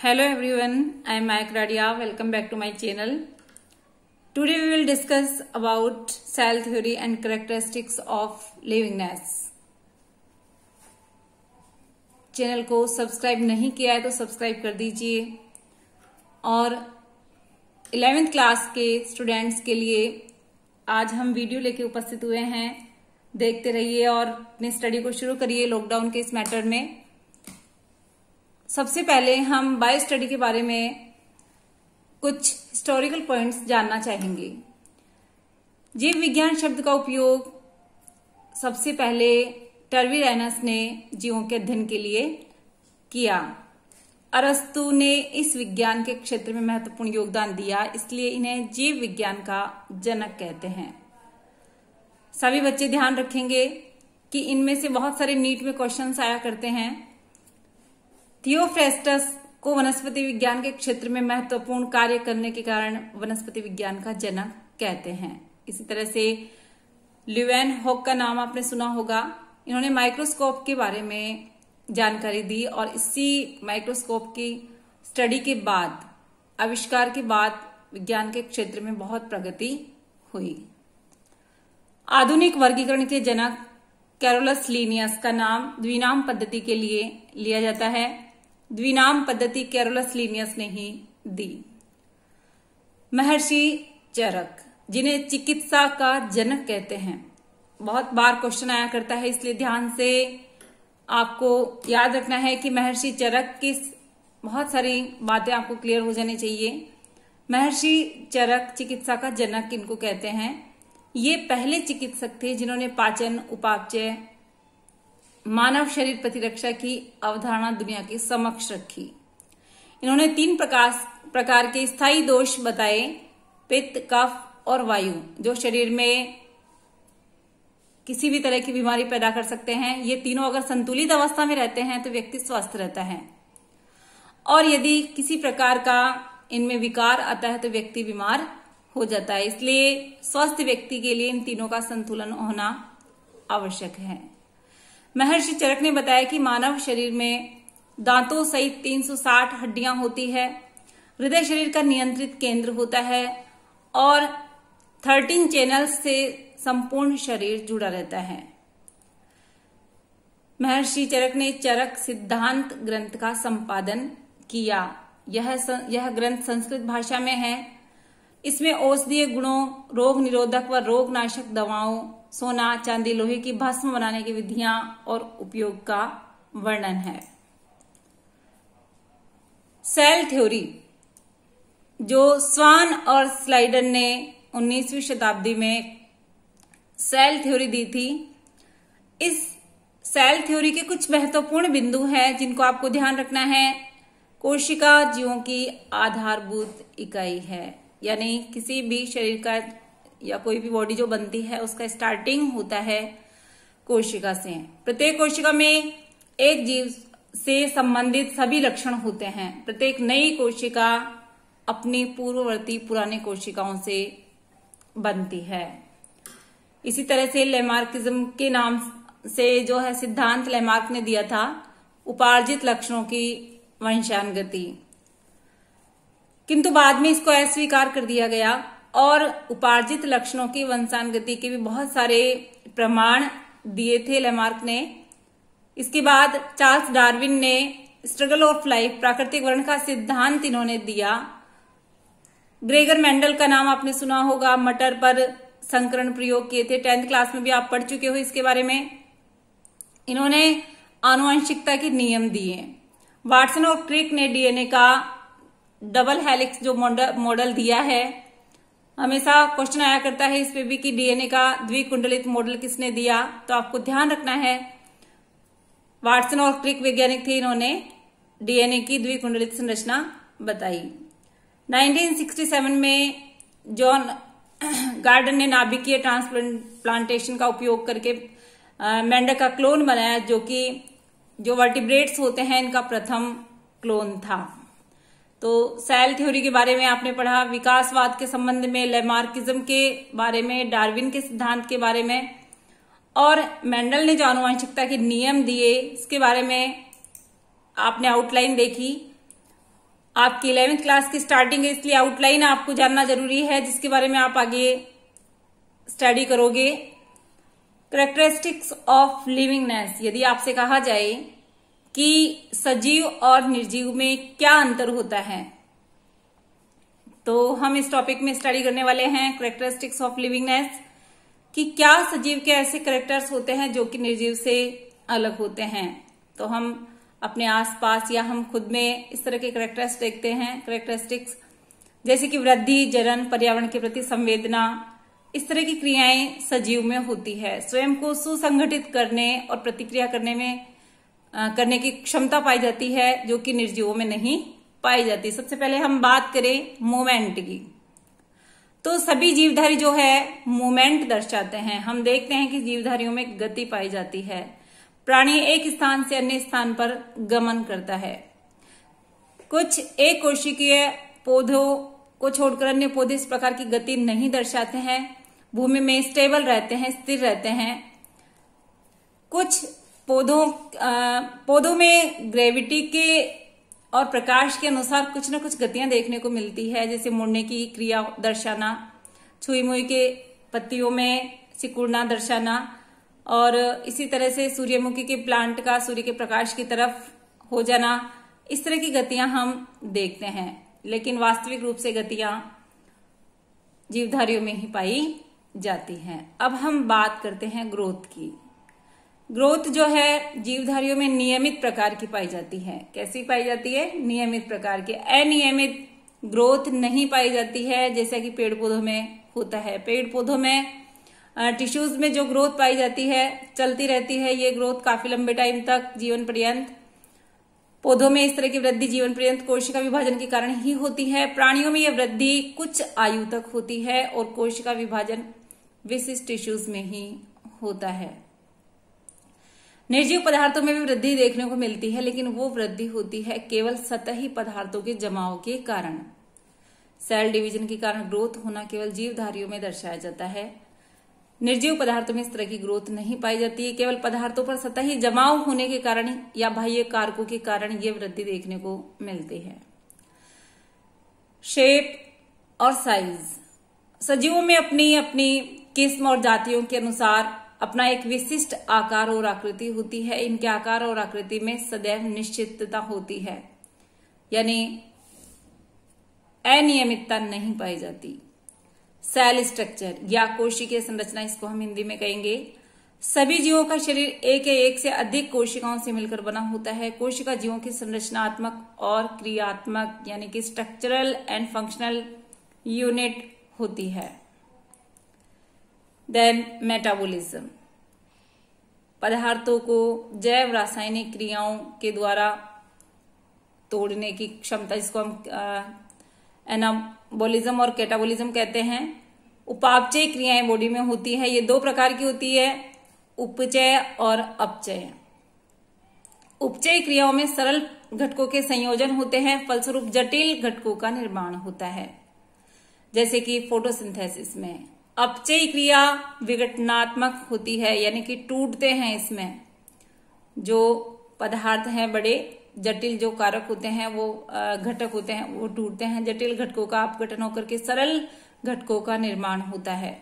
Hello everyone, I am Maya Radia. Welcome back to my channel. Today we will discuss about cell theory and characteristics of livingness. Channel को subscribe नहीं किया है तो subscribe कर दीजिए और 11th class के स्टूडेंट्स के लिए आज हम वीडियो लेके उपस्थित हुए हैं। देखते रहिए और अपनी स्टडी को शुरू करिए लॉकडाउन के इस मैटर में। सबसे पहले हम बायो स्टडी के बारे में कुछ हिस्टोरिकल पॉइंट्स जानना चाहेंगे। जीव विज्ञान शब्द का उपयोग सबसे पहले टर्वीरैनस ने जीवों के अध्ययन के लिए किया। अरस्तु ने इस विज्ञान के क्षेत्र में महत्वपूर्ण योगदान दिया, इसलिए इन्हें जीव विज्ञान का जनक कहते हैं। सभी बच्चे ध्यान रखेंगे कि इनमें से बहुत सारे नीट में क्वेश्चंस आया करते हैं। थियोफ्रेस्टस को वनस्पति विज्ञान के क्षेत्र में महत्वपूर्ण कार्य करने के कारण वनस्पति विज्ञान का जनक कहते हैं। इसी तरह से ल्यूवेनहॉक का नाम आपने सुना होगा। इन्होंने माइक्रोस्कोप के बारे में जानकारी दी और इसी माइक्रोस्कोप की स्टडी के बाद, आविष्कार के बाद विज्ञान के क्षेत्र में बहुत प्रगति हुई। आधुनिक वर्गीकरण के जनक कैरोलस लीनियस का नाम द्विनाम पद्धति के लिए लिया जाता है। द्विनाम पद्धति कैरोलस लीनियस ने ही दी। महर्षि चरक, जिन्हें चिकित्सा का जनक कहते हैं, बहुत बार क्वेश्चन आया करता है, इसलिए ध्यान से आपको याद रखना है कि महर्षि चरक की बहुत सारी बातें आपको क्लियर हो जानी चाहिए। महर्षि चरक चिकित्सा का जनक इनको कहते हैं। ये पहले चिकित्सक थे जिन्होंने पाचन, उपापचय, मानव शरीर प्रतिरक्षा की अवधारणा दुनिया के समक्ष रखी। इन्होंने 3 प्रकार के स्थायी दोष बताए, पित्त, कफ और वायु, जो शरीर में किसी भी तरह की बीमारी पैदा कर सकते हैं। ये तीनों अगर संतुलित अवस्था में रहते हैं तो व्यक्ति स्वस्थ रहता है, और यदि किसी प्रकार का इनमें विकार आता है तो व्यक्ति बीमार हो जाता है। इसलिए स्वस्थ व्यक्ति के लिए इन तीनों का संतुलन होना आवश्यक है। महर्षि चरक ने बताया कि मानव शरीर में दांतों सहित 360 हड्डियां होती है। हृदय शरीर का नियंत्रित केंद्र होता है और 13 चैनल्स से संपूर्ण शरीर जुड़ा रहता है। महर्षि चरक ने चरक सिद्धांत ग्रंथ का संपादन किया। यह ग्रंथ संस्कृत भाषा में है। इसमें औषधीय गुणों, रोग निरोधक व रोगनाशक दवाओं, सोना, चांदी, लोहे की भस्म बनाने की विधियां और उपयोग का वर्णन है। सेल थ्योरी, जो स्वान और स्लाइडन ने 19वीं शताब्दी में सेल थ्योरी दी थी। इस सेल थ्योरी के कुछ महत्वपूर्ण बिंदु हैं जिनको आपको ध्यान रखना है। कोशिका जीवों की आधारभूत इकाई है, यानी किसी भी शरीर का या कोई भी बॉडी जो बनती है उसका स्टार्टिंग होता है कोशिका से। प्रत्येक कोशिका में एक जीव से संबंधित सभी लक्षण होते हैं। प्रत्येक नई कोशिका अपनी पूर्ववर्ती पुराने कोशिकाओं से बनती है। इसी तरह से लेमार्किज्म के नाम से जो है सिद्धांत लेमार्क ने दिया था, उपार्जित लक्षणों की वंशानुगति, किंतु बाद में इसको अस्वीकार कर दिया गया और उपार्जित लक्षणों की वंशानुगति के भी बहुत सारे प्रमाण दिए थे लेमार्क ने। इसके बाद चार्ल्स डार्विन ने स्ट्रगल ऑफ लाइफ, प्राकृतिक वर्ण का सिद्धांत इन्होंने दिया। ग्रेगर मेंडल का नाम आपने सुना होगा, मटर पर संकरण प्रयोग किए थे। 10th क्लास में भी आप पढ़ चुके हो इसके बारे में। इन्होंने आनुवंशिकता के नियम दिए। वाटसन और क्रिक ने डीएनए का डबल हेलिक्स जो मॉडल दिया है। हमेशा क्वेश्चन आया करता है इस पे भी कि डीएनए का द्विकुंडलित मॉडल किसने दिया, तो आपको ध्यान रखना है वाटसन और क्रिक वैज्ञानिक थे, इन्होंने डीएनए की द्विकुंडलित संरचना बताई। 1967 में जॉन गार्डन ने नाभिकीय ट्रांसप्लांटेशन का उपयोग करके मेंढक का क्लोन बनाया, जो वर्टिब्रेट्स होते हैं इनका प्रथम क्लोन था। तो सेल थ्योरी के बारे में आपने पढ़ा, विकासवाद के संबंध में लेमार्किज्म के बारे में, डार्विन के सिद्धांत के बारे में, और मेंडल ने जो आनुवंशिकता के नियम दिए इसके बारे में आपने आउटलाइन देखी। आपकी 11वीं क्लास की स्टार्टिंग है, इसलिए आउटलाइन आपको जानना जरूरी है, जिसके बारे में आप आगे स्टडी करोगे। कैरेक्टरिस्टिक्स ऑफ लिविंगनेस, यदि आपसे कहा जाए कि सजीव और निर्जीव में क्या अंतर होता है, तो हम इस टॉपिक में स्टडी करने वाले हैं कैरेक्टरिस्टिक्स ऑफ लिविंगनेस, कि क्या सजीव के ऐसे कैरेक्टर्स होते हैं जो कि निर्जीव से अलग होते हैं। तो हम अपने आसपास या हम खुद में इस तरह के कैरेक्टर्स देखते हैं, कैरेक्टरिस्टिक्स जैसे कि वृद्धि, जनन, पर्यावरण के प्रति संवेदना, इस तरह की क्रियाएं सजीव में होती है। स्वयं को सुसंगठित करने और प्रतिक्रिया करने की क्षमता पाई जाती है, जो कि निर्जीवों में नहीं पाई जाती। सबसे पहले हम बात करें मूवमेंट की, तो सभी जीवधारी जो है मूवमेंट दर्शाते हैं। हम देखते हैं कि जीवधारियों में गति पाई जाती है। प्राणी एक स्थान से अन्य स्थान पर गमन करता है। कुछ एक कोशिकीय पौधों को छोड़कर अन्य पौधे इस प्रकार की गति नहीं दर्शाते हैं, भूमि में स्टेबल रहते हैं, स्थिर रहते हैं। कुछ पौधों में ग्रेविटी के और प्रकाश के अनुसार कुछ न कुछ गतियां देखने को मिलती है, जैसे मुड़ने की क्रिया दर्शाना, छुई मुई के पत्तियों में सिकुड़ना दर्शाना, और इसी तरह से सूर्यमुखी के प्लांट का सूर्य के प्रकाश की तरफ हो जाना। इस तरह की गतियां हम देखते हैं, लेकिन वास्तविक रूप से गतियां जीवधारियों में ही पाई जाती हैं। अब हम बात करते हैं ग्रोथ की। ग्रोथ जो है जीवधारियों में नियमित प्रकार की पाई जाती है। कैसी पाई जाती है? नियमित प्रकार की। अनियमित ग्रोथ नहीं पाई जाती है, जैसा कि पेड़ पौधों में होता है। पेड़ पौधों में टिश्यूज में जो ग्रोथ पाई जाती है चलती रहती है, ये ग्रोथ काफी लंबे टाइम तक, जीवन पर्यंत। पौधों में इस तरह की वृद्धि जीवन पर्यंत कोशिका विभाजन के कारण ही होती है। प्राणियों में यह वृद्धि कुछ आयु तक होती है और कोशिका विभाजन विशिष्ट टिश्यूज में ही होता है। निर्जीव पदार्थों में भी वृद्धि देखने को मिलती है, लेकिन वो वृद्धि होती है केवल सतही पदार्थों के जमाव के कारण। सेल डिवीजन के कारण ग्रोथ होना केवल जीवधारियों में दर्शाया जाता है। निर्जीव पदार्थों में इस तरह की ग्रोथ नहीं पाई जाती है। केवल पदार्थों पर सतही जमाव होने के कारण या बाह्य कारकों के कारण ये वृद्धि देखने को मिलती है। शेप और साइज, सजीवों में अपनी अपनी किस्म और जातियों के अनुसार अपना एक विशिष्ट आकार और आकृति होती है। इनके आकार और आकृति में सदैव निश्चितता होती है, यानी अनियमितता नहीं पाई जाती। सेल स्ट्रक्चर या कोशिकीय संरचना, इसको हम हिंदी में कहेंगे। सभी जीवों का शरीर एक से अधिक कोशिकाओं से मिलकर बना होता है। कोशिका जीवों की संरचनात्मक और क्रियात्मक यानी कि स्ट्रक्चरल एंड फंक्शनल यूनिट होती है। देन मेटाबॉलिज्म, पदार्थों को जैव रासायनिक क्रियाओं के द्वारा तोड़ने की क्षमता, इसको हम एनाबॉलिज्म और कैटाबॉलिज्म कहते हैं। उपापचय क्रियाएं बॉडी में होती है। ये दो प्रकार की होती है, उपचय और अपचय। उपचय क्रियाओं में सरल घटकों के संयोजन होते हैं, फलस्वरूप जटिल घटकों का निर्माण होता है, जैसे कि फोटोसिंथेसिस में। अपचय क्रिया विघटनात्मक होती है, यानी कि टूटते हैं इसमें जो पदार्थ हैं, बड़े जटिल जो कारक होते हैं, वो घटक होते हैं, वो टूटते हैं। जटिल घटकों का अपघटन होकर के सरल घटकों का निर्माण होता है,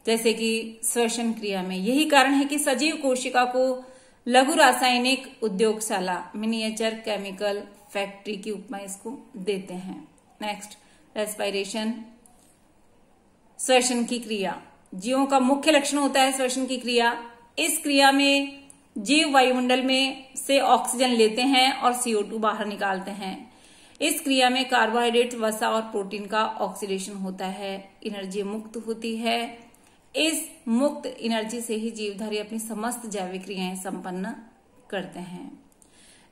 जैसे कि श्वसन क्रिया में। यही कारण है कि सजीव कोशिका को लघु रासायनिक उद्योगशाला, मिनिएचर केमिकल फैक्ट्री की उपमा इसको देते हैं। नेक्स्ट, रेस्पिरेशन, श्वसन की क्रिया। जीवों का मुख्य लक्षण होता है श्वसन की क्रिया। इस क्रिया में जीव वायुमंडल में से ऑक्सीजन लेते हैं और CO2 बाहर निकालते हैं। इस क्रिया में कार्बोहाइड्रेट, वसा और प्रोटीन का ऑक्सीडेशन होता है। एनर्जी मुक्त होती है। इस मुक्त एनर्जी से ही जीवधारी अपनी समस्त जैविक क्रियाएं संपन्न करते हैं।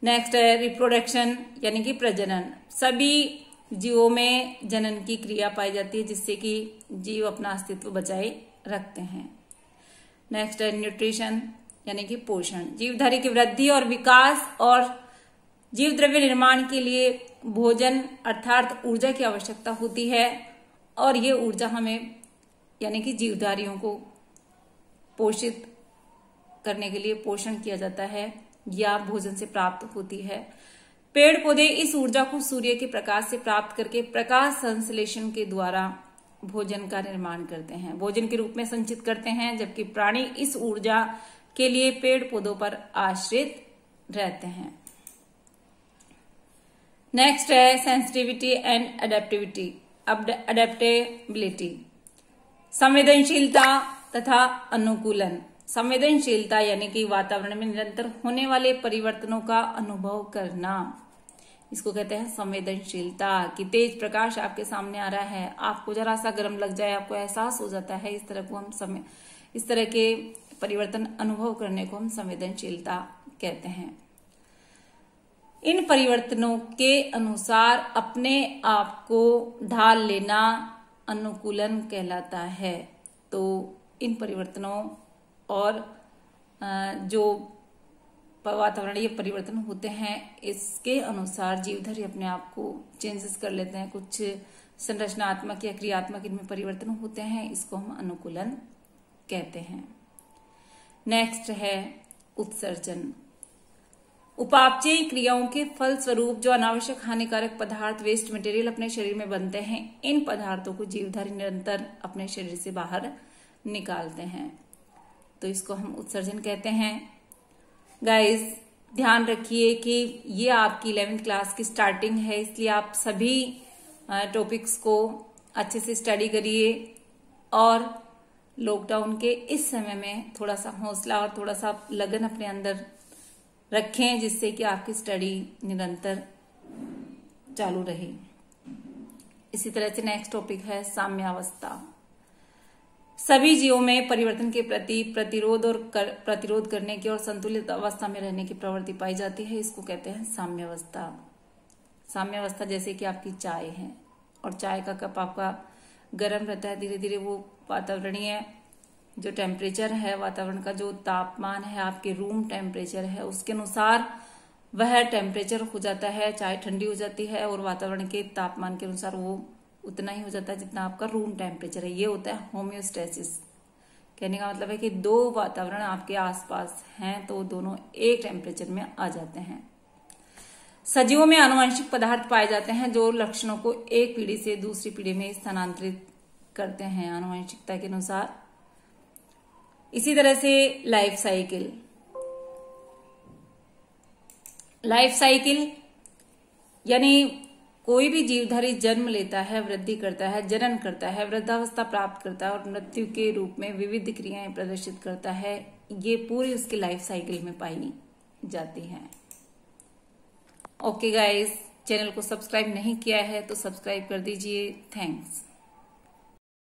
नेक्स्ट है रिप्रोडक्शन यानी कि प्रजनन। सभी जीवों में जनन की क्रिया पाई जाती है, जिससे कि जीव अपना अस्तित्व बचाए रखते हैं। नेक्स्ट है न्यूट्रिशन यानी कि पोषण। जीवधारी की वृद्धि और विकास और जीव द्रव्य निर्माण के लिए भोजन अर्थात ऊर्जा की आवश्यकता होती है, और ये ऊर्जा हमें यानी कि जीवधारियों को पोषित करने के लिए पोषण किया जाता है या भोजन से प्राप्त होती है। पेड़ पौधे इस ऊर्जा को सूर्य के प्रकाश से प्राप्त करके प्रकाश संश्लेषण के द्वारा भोजन का निर्माण करते हैं, भोजन के रूप में संचित करते हैं, जबकि प्राणी इस ऊर्जा के लिए पेड़ पौधों पर आश्रित रहते हैं। नेक्स्ट है सेंसिटिविटी एंड अडेप्टेबिलिटी, संवेदनशीलता तथा अनुकूलन। संवेदनशीलता यानी कि वातावरण में निरंतर होने वाले परिवर्तनों का अनुभव करना, इसको कहते हैं संवेदनशीलता। कि तेज प्रकाश आपके सामने आ रहा है, आपको जरा सा गर्म लग जाए, आपको एहसास हो जाता है, इस तरह के परिवर्तन अनुभव करने को हम संवेदनशीलता कहते हैं। इन परिवर्तनों के अनुसार अपने आप को ढाल लेना अनुकूलन कहलाता है। तो इन परिवर्तनों और जो वातावरणीय परिवर्तन होते हैं, इसके अनुसार जीवधर्मी अपने आप को चेंजेस कर लेते हैं। कुछ संरचनात्मक या क्रियात्मक इनमें परिवर्तन होते हैं, इसको हम अनुकूलन कहते हैं। नेक्स्ट है उत्सर्जन। उपापचयी क्रियाओं के फल स्वरूप जो अनावश्यक हानिकारक पदार्थ, वेस्ट मटेरियल अपने शरीर में बनते हैं, इन पदार्थों को जीवधारी निरंतर अपने शरीर से बाहर निकालते हैं, तो इसको हम उत्सर्जन कहते हैं। गाइस ध्यान रखिए कि ये आपकी 11वीं क्लास की स्टार्टिंग है, इसलिए आप सभी टॉपिक्स को अच्छे से स्टडी करिए और लॉकडाउन के इस समय में थोड़ा सा हौसला और थोड़ा सा लगन अपने अंदर रखें, जिससे कि आपकी स्टडी निरंतर चालू रहे। इसी तरह से नेक्स्ट टॉपिक है साम्यावस्था। सभी जीवों में परिवर्तन के प्रति प्रतिरोध करने की और संतुलित अवस्था में रहने की प्रवृत्ति पाई जाती है, इसको कहते हैं साम्यावस्था। साम्यावस्था जैसे कि आपकी चाय है और चाय का कप आपका गर्म रहता है, धीरे धीरे वो वातावरणीय जो टेम्परेचर है, वातावरण का जो तापमान है, आपके रूम टेम्परेचर है, उसके अनुसार वह टेम्परेचर हो जाता है, चाय ठंडी हो जाती है और वातावरण के तापमान के अनुसार वो उतना ही हो जाता है जितना आपका रूम टेम्परेचर है। ये होता है होम्योस्टेसिस। कहने का मतलब है कि दो वातावरण आपके आसपास हैं तो दोनों एक टेम्परेचर में आ जाते हैं। सजीवों में आनुवंशिक पदार्थ पाए जाते हैं जो लक्षणों को एक पीढ़ी से दूसरी पीढ़ी में स्थानांतरित करते हैं आनुवंशिकता के अनुसार। इसी तरह से लाइफ साइकिल यानी कोई भी जीवधारी जन्म लेता है, वृद्धि करता है, जनन करता है, वृद्धावस्था प्राप्त करता है और मृत्यु के रूप में विविध क्रियाएं प्रदर्शित करता है। ये पूरी उसकी लाइफ साइकिल में पाई जाती हैं। ओके गाइस, चैनल को सब्सक्राइब नहीं किया है तो सब्सक्राइब कर दीजिए। थैंक्स।